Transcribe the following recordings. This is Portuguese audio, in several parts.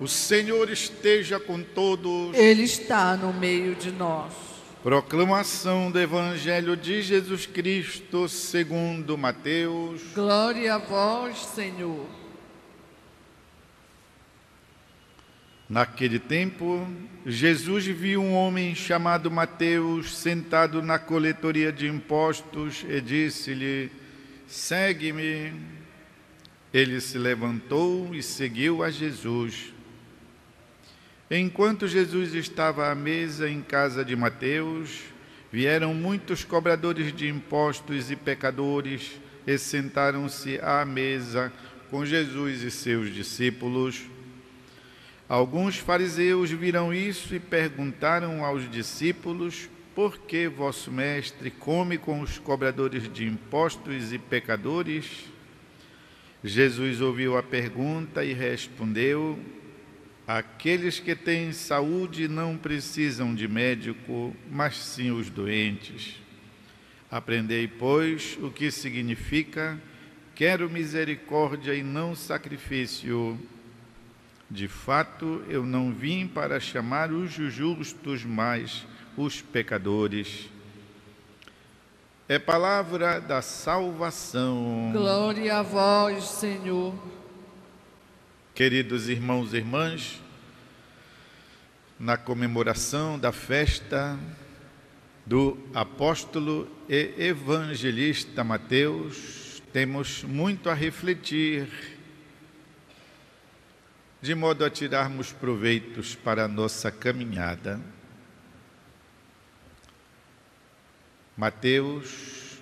O Senhor esteja com todos. Ele está no meio de nós. Proclamação do Evangelho de Jesus Cristo segundo Mateus. Glória a vós, Senhor. Naquele tempo, Jesus viu um homem chamado Mateus sentado na coletoria de impostos e disse-lhe: segue-me. Ele se levantou e seguiu a Jesus. Enquanto Jesus estava à mesa em casa de Mateus, vieram muitos cobradores de impostos e pecadores e sentaram-se à mesa com Jesus e seus discípulos. Alguns fariseus viram isso e perguntaram aos discípulos: por que vosso mestre come com os cobradores de impostos e pecadores? Jesus ouviu a pergunta e respondeu: aqueles que têm saúde não precisam de médico, mas sim os doentes. Aprendei, pois, o que significa: quero misericórdia e não sacrifício. De fato, eu não vim para chamar os justos, mas os pecadores. É palavra da salvação. Glória a vós, Senhor. Queridos irmãos e irmãs, na comemoração da festa do apóstolo e evangelista Mateus, temos muito a refletir, de modo a tirarmos proveitos para a nossa caminhada. Mateus,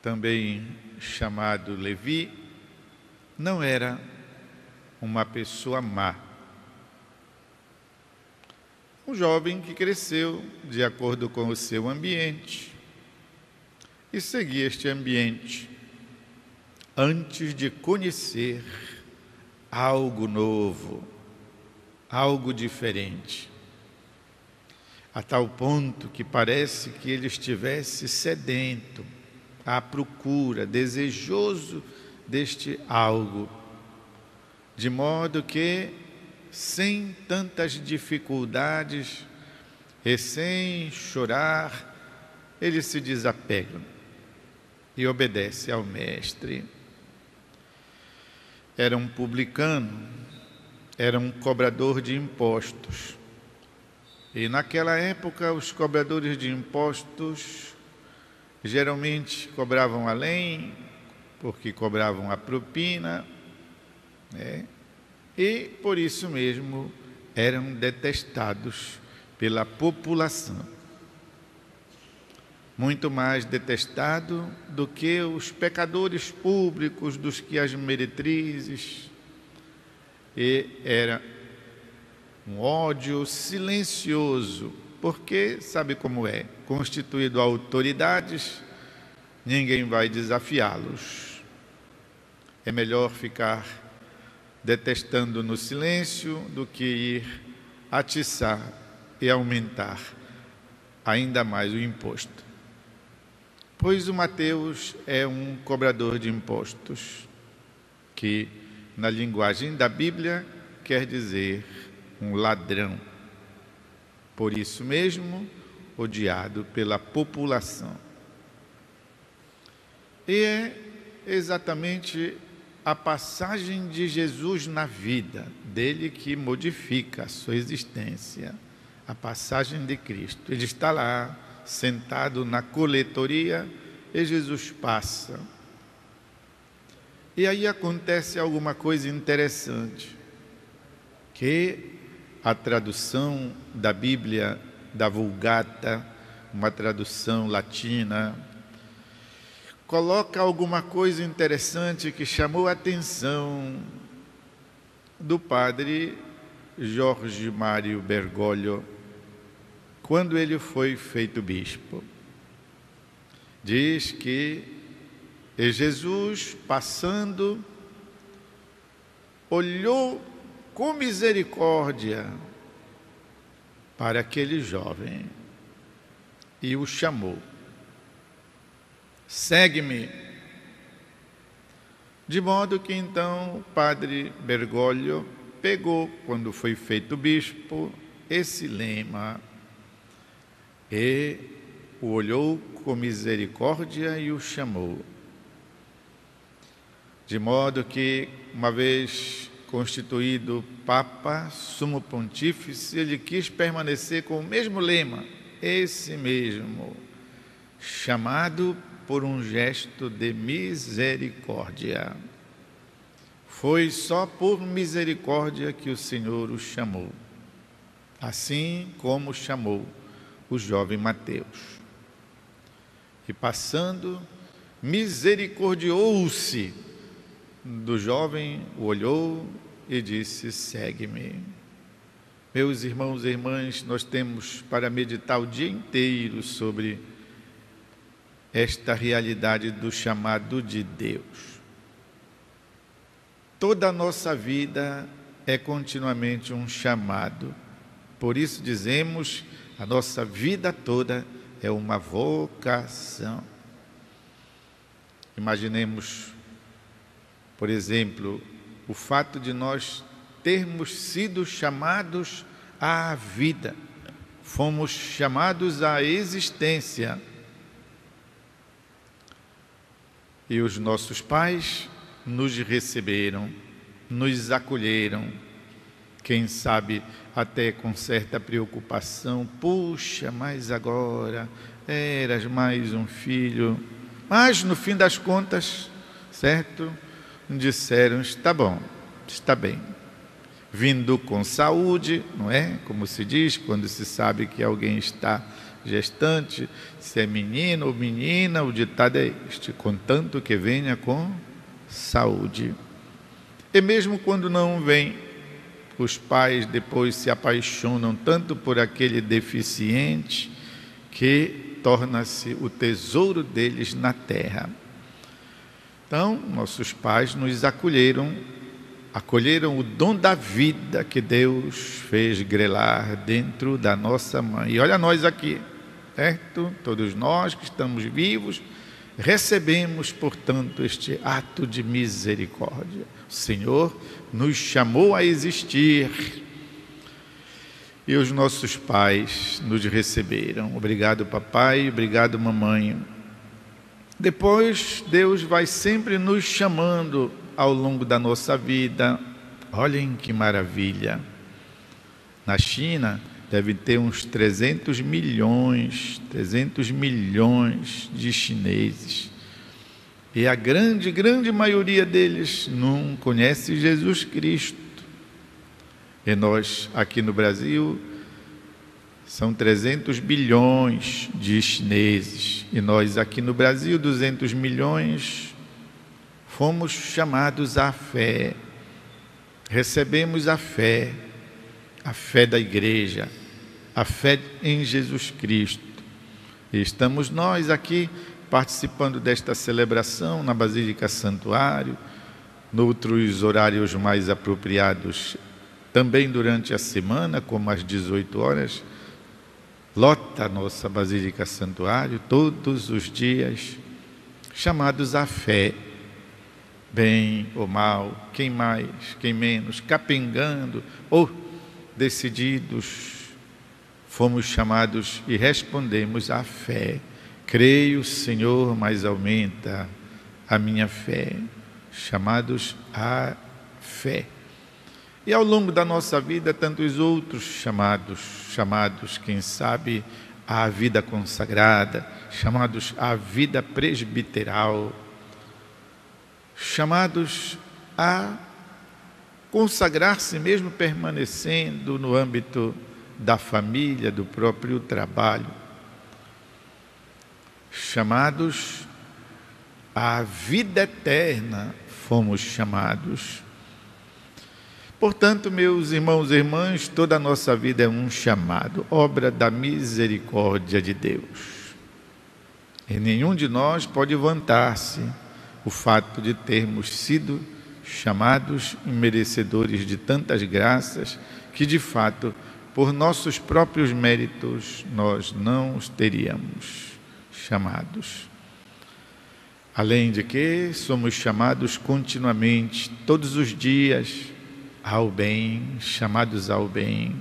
também chamado Levi, não era uma pessoa má. Um jovem que cresceu de acordo com o seu ambiente e seguia este ambiente antes de conhecer algo novo, algo diferente, a tal ponto que parece que ele estivesse sedento, à procura, desejoso deste algo, de modo que, sem tantas dificuldades e sem chorar, ele se desapega e obedece ao mestre. Era um publicano, era um cobrador de impostos. E naquela época os cobradores de impostos geralmente cobravam além, porque cobravam a propina, e por isso mesmo eram detestados pela população. Muito mais detestado do que os pecadores públicos, dos que as meretrizes, e era um ódio silencioso, porque sabe como é, constituído autoridades, ninguém vai desafiá-los. É melhor ficar detestando no silêncio do que ir atiçar e aumentar ainda mais o imposto. Pois o Mateus é um cobrador de impostos, que na linguagem da Bíblia quer dizer um ladrão. Por isso mesmo, odiado pela população. E é exatamente a passagem de Jesus na vida dele que modifica a sua existência. A passagem de Cristo. Ele está lá, sentado na coletoria, e Jesus passa. E aí acontece alguma coisa interessante, que a tradução da Bíblia, da Vulgata, uma tradução latina, coloca alguma coisa interessante que chamou a atenção do padre Jorge Mário Bergoglio, quando ele foi feito bispo. Diz que Jesus, passando, olhou com misericórdia para aquele jovem e o chamou: segue-me. De modo que então o padre Bergoglio pegou, quando foi feito bispo, esse lema e o olhou com misericórdia e o chamou. De modo que, uma vez constituído Papa, Sumo Pontífice, ele quis permanecer com o mesmo lema, esse mesmo, chamado por um gesto de misericórdia. Foi só por misericórdia que o Senhor o chamou, assim como chamou o jovem Mateus. E passando, misericordiou-se do jovem, o olhou e disse: segue-me. Meus irmãos e irmãs, nós temos para meditar o dia inteiro sobre esta realidade do chamado de Deus. Toda a nossa vida é continuamente um chamado. Por isso dizemos, a nossa vida toda é uma vocação. Imaginemos, por exemplo, o fato de nós termos sido chamados à vida. Fomos chamados à existência. E os nossos pais nos receberam, nos acolheram, quem sabe até com certa preocupação: puxa, mas agora eras mais um filho. Mas no fim das contas, certo? Disseram: está bom, está bem. Vindo com saúde, não é? Como se diz quando se sabe que alguém está gestante, se é menino ou menina, o ditado é este: contanto que venha com saúde. E mesmo quando não vem, os pais depois se apaixonam tanto por aquele deficiente que torna-se o tesouro deles na terra. Então, nossos pais nos acolheram o dom da vida que Deus fez grelar dentro da nossa mãe. E olha nós aqui, certo? Todos nós que estamos vivos, recebemos, portanto, este ato de misericórdia. O Senhor nos chamou a existir e os nossos pais nos receberam. Obrigado, papai, obrigado, mamãe. Depois, Deus vai sempre nos chamando ao longo da nossa vida. Olhem que maravilha! Na China, deve ter uns 300 milhões de chineses. E a grande maioria deles não conhece Jesus Cristo. E nós, aqui no Brasil, são 300 bilhões de chineses. E nós, aqui no Brasil, 200 milhões, fomos chamados à fé. Recebemos a fé da igreja, a fé em Jesus Cristo. E estamos nós aqui participando desta celebração na Basílica Santuário, noutros horários mais apropriados, também durante a semana, como às 18 horas, lota a nossa Basílica Santuário, todos os dias, chamados à fé, bem ou mal, quem mais, quem menos, capengando ou decididos, fomos chamados e respondemos à fé. Creio, Senhor, mas aumenta a minha fé. Chamados à fé. E ao longo da nossa vida, tantos outros chamados, quem sabe, à vida consagrada, chamados à vida presbiteral, chamados a consagrar-se mesmo permanecendo no âmbito da família, do próprio trabalho. Chamados à vida eterna, fomos chamados. Portanto, meus irmãos e irmãs, toda a nossa vida é um chamado, obra da misericórdia de Deus. E nenhum de nós pode vantar-se o fato de termos sido chamados e merecedores de tantas graças que, de fato, por nossos próprios méritos, nós não os teríamos chamados. Além de que somos chamados continuamente, todos os dias, ao bem, chamados ao bem,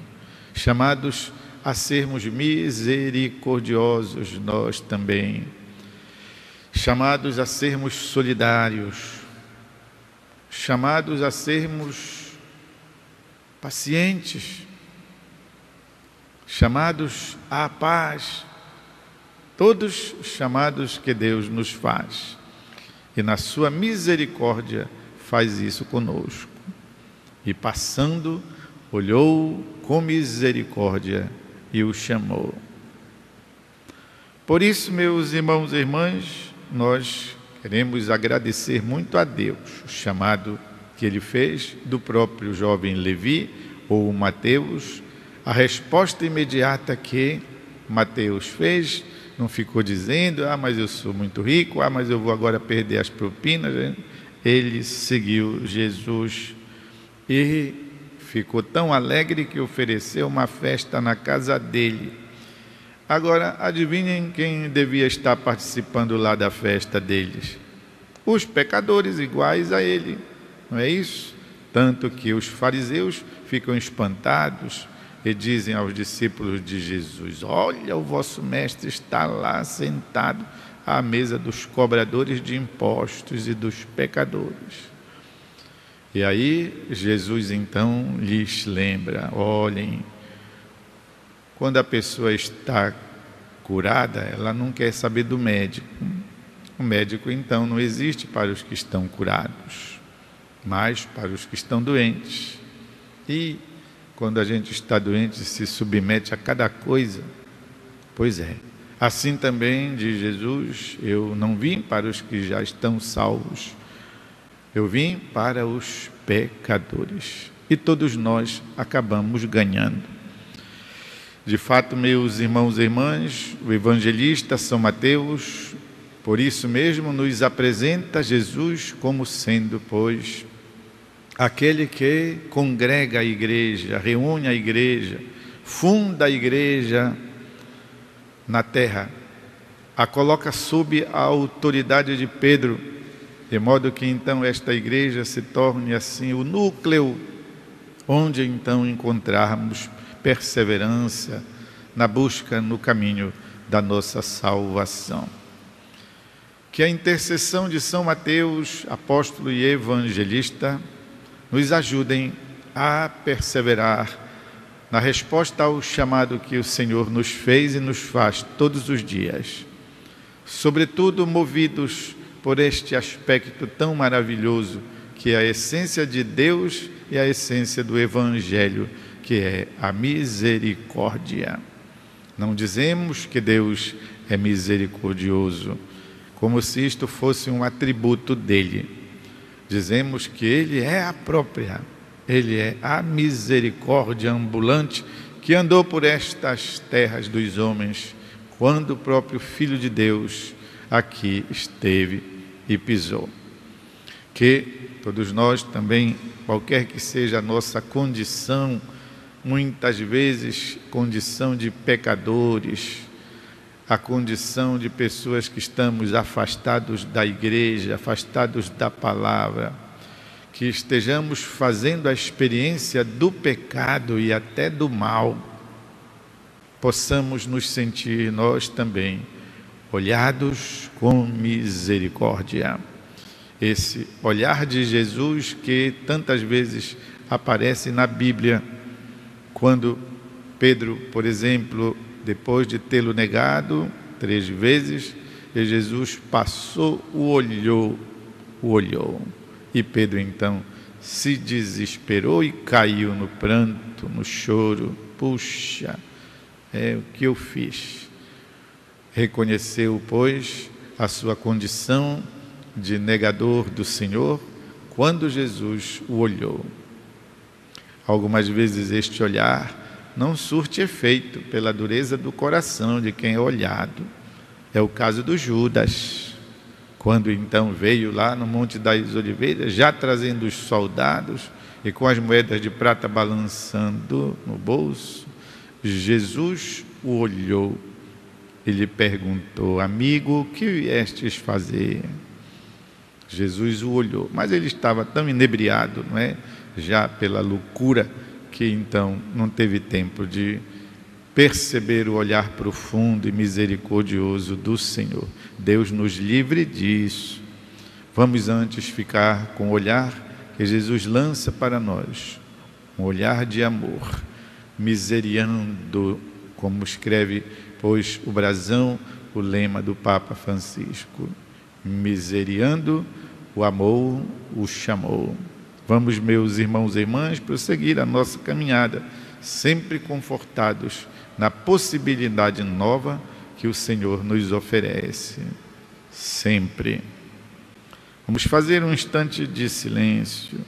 chamados a sermos misericordiosos nós também, chamados a sermos solidários, chamados a sermos pacientes, chamados à paz, todos chamados que Deus nos faz. E na sua misericórdia faz isso conosco. E passando, olhou com misericórdia e o chamou. Por isso, meus irmãos e irmãs, nós queremos agradecer muito a Deus o chamado que Ele fez do próprio jovem Levi, ou Mateus, a resposta imediata que Mateus fez. Não ficou dizendo, mas eu sou muito rico, mas eu vou agora perder as propinas. Ele seguiu Jesus e ficou tão alegre que ofereceu uma festa na casa dele. Agora, adivinhem quem devia estar participando lá da festa deles? Os pecadores iguais a ele, não é isso? Tanto que os fariseus ficam espantados e dizem aos discípulos de Jesus: olha, o vosso mestre está lá sentado à mesa dos cobradores de impostos e dos pecadores. E aí Jesus então lhes lembra: olhem, quando a pessoa está curada, ela não quer saber do médico. O médico então não existe para os que estão curados, mas para os que estão doentes. E quando a gente está doente, se submete a cada coisa. Pois é, assim também diz Jesus: eu não vim para os que já estão salvos, eu vim para os pecadores. E todos nós acabamos ganhando. De fato, meus irmãos e irmãs, o evangelista São Mateus, por isso mesmo, nos apresenta Jesus como sendo, pois, aquele que congrega a igreja, reúne a igreja, funda a igreja na terra, a coloca sob a autoridade de Pedro, de modo que então esta igreja se torne assim o núcleo, onde então encontrarmos perseverança na busca no caminho da nossa salvação. Que a intercessão de São Mateus, apóstolo e evangelista, nos ajudem a perseverar na resposta ao chamado que o Senhor nos fez e nos faz todos os dias, sobretudo movidos por este aspecto tão maravilhoso que é a essência de Deus e a essência do Evangelho, que é a misericórdia. Não dizemos que Deus é misericordioso, como se isto fosse um atributo dele. Dizemos que Ele é a própria, Ele é a misericórdia ambulante que andou por estas terras dos homens, quando o próprio Filho de Deus aqui esteve e pisou. Que todos nós também, qualquer que seja a nossa condição, muitas vezes condição de pecadores, a condição de pessoas que estamos afastados da igreja, afastados da palavra, que estejamos fazendo a experiência do pecado e até do mal, possamos nos sentir nós também olhados com misericórdia. Esse olhar de Jesus que tantas vezes aparece na Bíblia, quando Pedro, por exemplo, depois de tê-lo negado 3 vezes, e Jesus passou, o olhou. E Pedro então se desesperou e caiu no pranto, no choro. Puxa, o que eu fiz? Reconheceu, pois, a sua condição de negador do Senhor, quando Jesus o olhou. Algumas vezes este olhar não surte efeito pela dureza do coração de quem é olhado. É o caso do Judas, quando então veio lá no Monte das Oliveiras, já trazendo os soldados e com as moedas de prata balançando no bolso. Jesus o olhou e lhe perguntou: amigo, o que viestes fazer? Jesus o olhou, mas ele estava tão inebriado, não é? Já pela loucura, que então não teve tempo de perceber o olhar profundo e misericordioso do Senhor. Deus nos livre disso. Vamos antes ficar com o olhar que Jesus lança para nós, um olhar de amor, miseriando, como escreve, pois, o brasão, o lema do Papa Francisco. Miseriando, o amor o chamou. Vamos, meus irmãos e irmãs, prosseguir a nossa caminhada, sempre confortados na possibilidade nova que o Senhor nos oferece. Sempre. Vamos fazer um instante de silêncio.